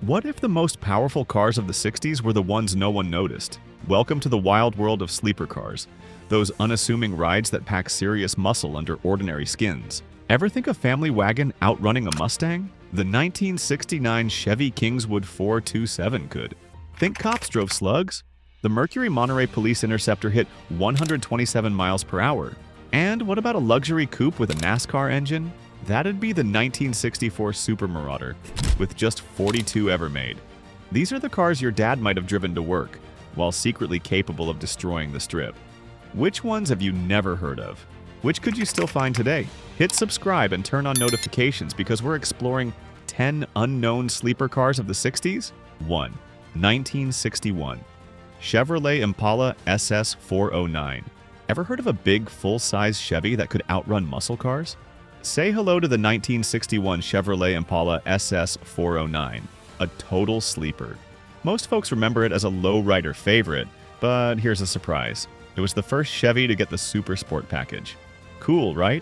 What if the most powerful cars of the 60s were the ones no one noticed? Welcome to the wild world of sleeper cars, those unassuming rides that pack serious muscle under ordinary skins. Ever think a family wagon outrunning a Mustang? The 1969 Chevy Kingswood 427 could. Think cops drove slugs? The Mercury Monterey Police Interceptor hit 127 miles per hour. And what about a luxury coupe with a NASCAR engine? That'd be the 1964 Super Marauder, with just 42 ever made. These are the cars your dad might have driven to work, while secretly capable of destroying the strip. Which ones have you never heard of? Which could you still find today? Hit subscribe and turn on notifications because we're exploring 10 unknown sleeper cars of the 60s. 1. 1961. Chevrolet Impala SS409. Ever heard of a big, full-size Chevy that could outrun muscle cars? Say hello to the 1961 Chevrolet Impala SS409, a total sleeper. Most folks remember it as a lowrider favorite, but here's a surprise. It was the first Chevy to get the Super Sport package. Cool, right?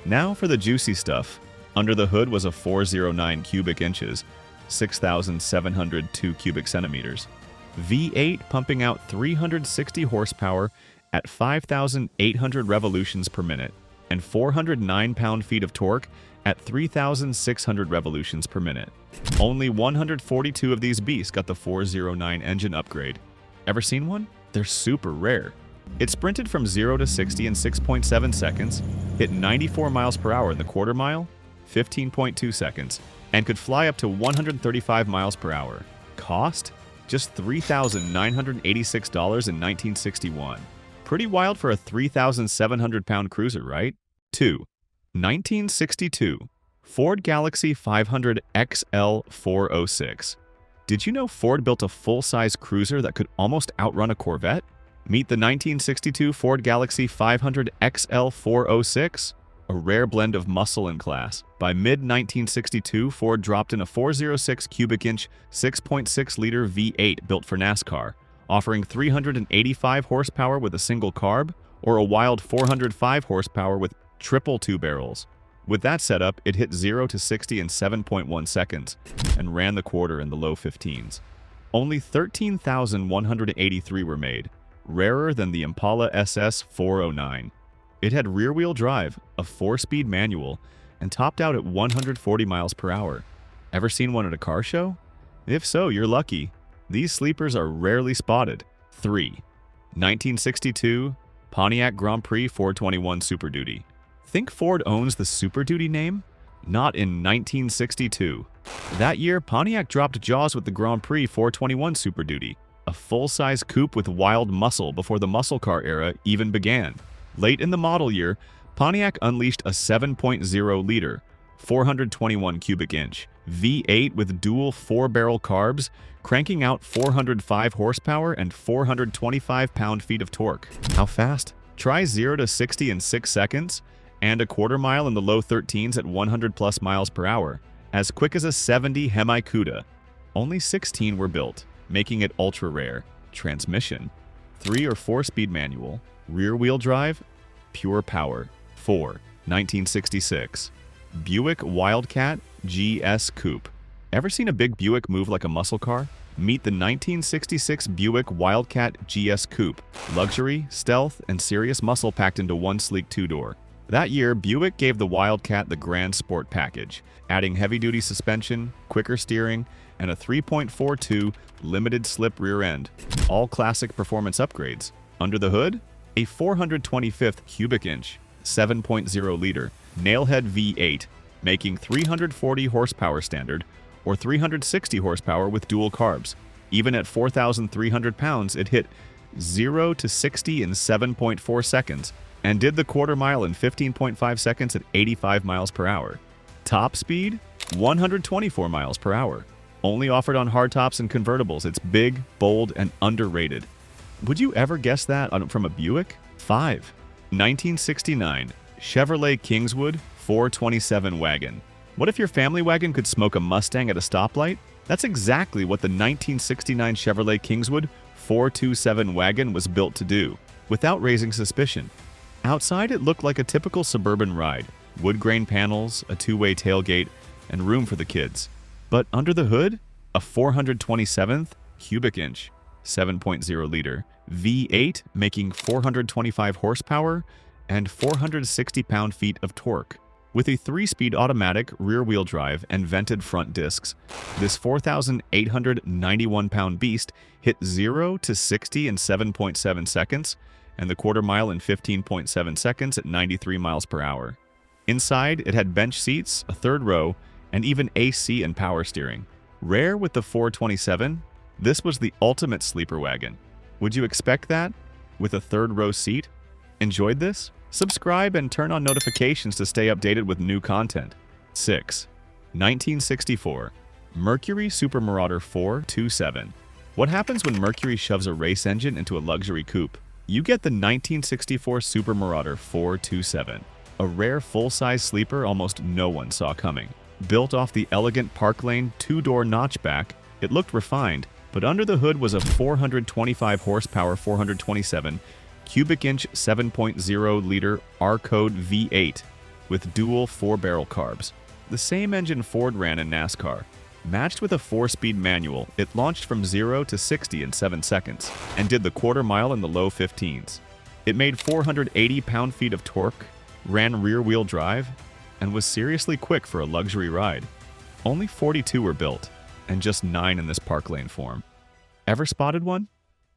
Now for the juicy stuff. Under the hood was a 409 cubic inches, 6,702 cubic centimeters. V8 pumping out 360 horsepower at 5,800 revolutions per minute, and 409 pound-feet of torque at 3,600 revolutions per minute. Only 142 of these beasts got the 409 engine upgrade. Ever seen one? They're super rare. It sprinted from 0 to 60 in 6.7 seconds, hit 94 miles per hour in the quarter mile, 15.2 seconds, and could fly up to 135 miles per hour. Cost? Just $3,986 in 1961. Pretty wild for a 3,700-pound cruiser, right? 2. 1962. Ford Galaxy 500 XL 406. Did you know Ford built a full-size cruiser that could almost outrun a Corvette? Meet the 1962 Ford Galaxy 500 XL 406, a rare blend of muscle and class. By mid-1962, Ford dropped in a 406 cubic inch, 6.6-liter V8 built for NASCAR, offering 385 horsepower with a single carb, or a wild 405 horsepower with triple two barrels. With that setup, it hit 0 to 60 in 7.1 seconds and ran the quarter in the low 15s. Only 13,183 were made, rarer than the Impala SS409. It had rear-wheel drive, a 4-speed manual, and topped out at 140 miles per hour. Ever seen one at a car show? If so, you're lucky. These sleepers are rarely spotted. 3. 1962 Pontiac Grand Prix 421 Superduty. Think Ford owns the Superduty name? Not in 1962. That year, Pontiac dropped jaws with the Grand Prix 421 Superduty, a full-size coupe with wild muscle before the muscle car era even began. Late in the model year, Pontiac unleashed a 7.0-liter, 421 cubic inch V8 with dual 4-barrel carbs, cranking out 405 horsepower and 425 pound-feet of torque. How fast? Try 0 to 60 in 6 seconds, and a quarter mile in the low 13s at 100+ miles per hour, as quick as a 70 Hemi Cuda. Only 16 were built, making it ultra-rare. Transmission: 3 or 4-speed manual, rear-wheel drive, pure power. 4. 1966. Buick Wildcat GS Coupe. Ever seen a big Buick move like a muscle car? Meet the 1966 Buick Wildcat GS Coupe. Luxury, stealth, and serious muscle packed into one sleek two-door. That year, Buick gave the Wildcat the Grand Sport package, adding heavy-duty suspension, quicker steering, and a 3.42 limited slip rear end. All classic performance upgrades. Under the hood, a 425th cubic inch, 7.0-liter nailhead V8, making 340 horsepower standard, or 360 horsepower with dual carbs. Even at 4,300 pounds, it hit 0 to 60 in 7.4 seconds, and did the quarter mile in 15.5 seconds at 85 miles per hour. Top speed? 124 miles per hour. Only offered on hardtops and convertibles. It's big, bold, and underrated. Would you ever guess that from a Buick? 5. 1969 Chevrolet Kingswood 427 wagon. What if your family wagon could smoke a Mustang at a stoplight? That's exactly what the 1969 Chevrolet Kingswood 427 wagon was built to do, without raising suspicion. Outside, it looked like a typical suburban ride. Wood grain panels, a two-way tailgate, and room for the kids. But under the hood, a a 427th cubic inch 7.0 liter V8 making 425 horsepower and 460 pound-feet of torque. With a 3-speed automatic rear-wheel drive and vented front discs, this 4,891-pound beast hit 0 to 60 in 7.7 seconds and the quarter mile in 15.7 seconds at 93 miles per hour. Inside, it had bench seats, a third row, and even AC and power steering. Rare with the 427, this was the ultimate sleeper wagon. Would you expect that? With a third row seat? Enjoyed this? Subscribe and turn on notifications to stay updated with new content. 6. 1964 Mercury Super Marauder 427. What happens when Mercury shoves a race engine into a luxury coupe? You get the 1964 Super Marauder 427, a rare full-size sleeper almost no one saw coming. Built off the elegant Park Lane 2-door notchback, it looked refined, but under the hood was a 425 horsepower 427 cubic inch 7.0 liter R-Code V8 with dual 4-barrel carbs. The same engine Ford ran in NASCAR. Matched with a 4-speed manual, it launched from 0 to 60 in 7 seconds and did the quarter mile in the low 15s. It made 480 pound-feet of torque, ran rear-wheel drive, and was seriously quick for a luxury ride. Only 42 were built, and just 9 in this Park Lane form. Ever spotted one?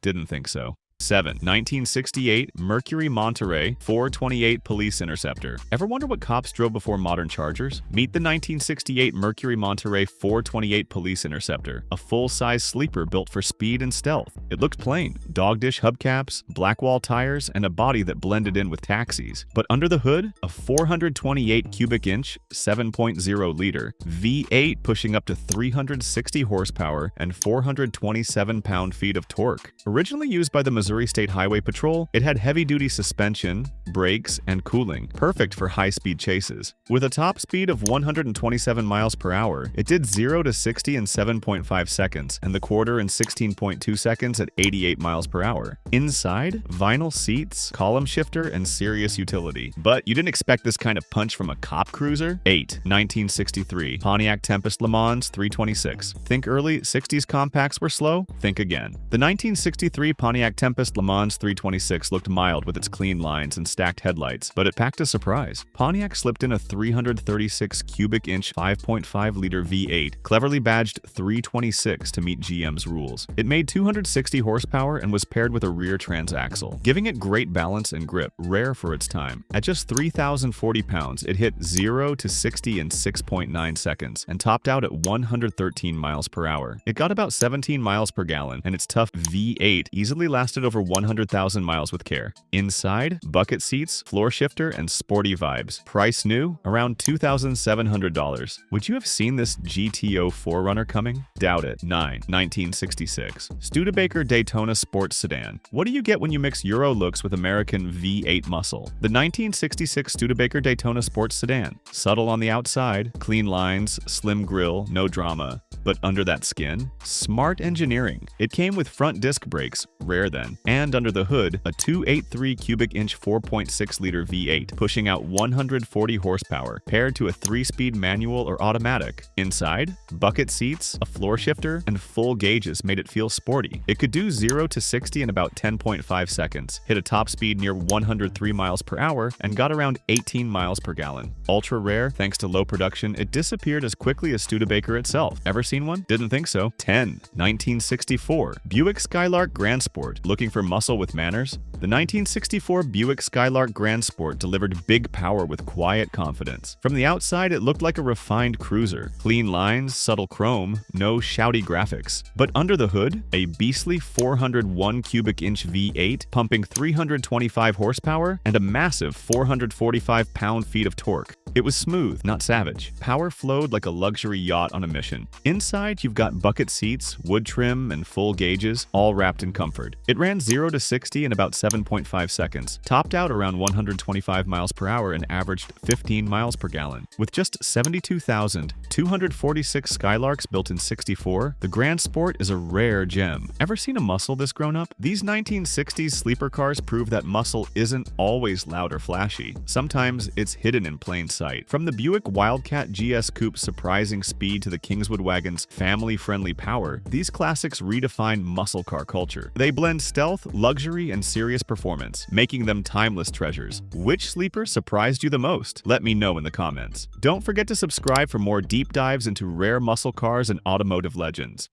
Didn't think so. 7. 1968 Mercury Monterey 428 Police Interceptor. Ever wonder what cops drove before modern Chargers? Meet the 1968 Mercury Monterey 428 Police Interceptor, a full-size sleeper built for speed and stealth. It looked plain, dog-dish hubcaps, black wall tires, and a body that blended in with taxis. But under the hood, a 428 cubic inch 7.0 liter V8 pushing up to 360 horsepower and 427 pound-feet of torque. Originally used by the Missouri State Highway Patrol, it had heavy-duty suspension, brakes, and cooling, perfect for high-speed chases. With a top speed of 127 miles per hour, it did 0 to 60 in 7.5 seconds and the quarter in 16.2 seconds at 88 miles per hour. Inside, vinyl seats, column shifter, and serious utility. But you didn't expect this kind of punch from a cop cruiser? 8. 1963 Pontiac Tempest Le Mans 326. Think early 60s compacts were slow? Think again. The 1963 Pontiac Tempest Le Mans 326 looked mild with its clean lines and stacked headlights, but it packed a surprise. Pontiac slipped in a 336 cubic inch 5.5 liter V8, cleverly badged 326 to meet GM's rules. It made 260 horsepower and was paired with a rear transaxle, giving it great balance and grip, rare for its time. At just 3,040 pounds, it hit 0 to 60 in 6.9 seconds and topped out at 113 miles per hour. It got about 17 miles per gallon, and its tough V8 easily lasted over 100,000 miles with care. Inside, bucket seats, floor shifter, and sporty vibes. Price new? Around $2,700. Would you have seen this GTO 4Runner coming? Doubt it. 9. 1966 Studebaker Daytona Sports Sedan. What do you get when you mix Euro looks with American V8 muscle? The 1966 Studebaker Daytona Sports Sedan. Subtle on the outside, clean lines, slim grille, no drama. But under that skin, smart engineering. It came with front disc brakes, rare then, and under the hood, a 283 cubic inch 4.6 liter V8, pushing out 140 horsepower, paired to a 3-speed manual or automatic. Inside, bucket seats, a floor shifter, and full gauges made it feel sporty. It could do 0 to 60 in about 10.5 seconds, hit a top speed near 103 miles per hour, and got around 18 miles per gallon. Ultra rare, thanks to low production, it disappeared as quickly as Studebaker itself. Ever seen one? Didn't think so. 10. 1964 Buick Skylark Grand Sport. Looking for muscle with manners? The 1964 Buick Skylark Grand Sport delivered big power with quiet confidence. From the outside, it looked like a refined cruiser. Clean lines, subtle chrome, no shouty graphics. But under the hood, a beastly 401 cubic inch V8 pumping 325 horsepower and a massive 445 pound-feet of torque. It was smooth, not savage. Power flowed like a luxury yacht on a mission. Inside, you've got bucket seats, wood trim, and full gauges, all wrapped in comfort. It ran 0 to 60 in about 7.5 seconds, topped out around 125 miles per hour, and averaged 15 miles per gallon. With just 72,246 Skylarks built in '64, the Grand Sport is a rare gem. Ever seen a muscle this grown up? These 1960s sleeper cars prove that muscle isn't always loud or flashy. Sometimes it's hidden in plain sight. From the Buick Wildcat GS Coupe's surprising speed to the Kingswood wagon's brand's family-friendly power, these classics redefine muscle car culture. They blend stealth, luxury, and serious performance, making them timeless treasures. Which sleeper surprised you the most? Let me know in the comments. Don't forget to subscribe for more deep dives into rare muscle cars and automotive legends.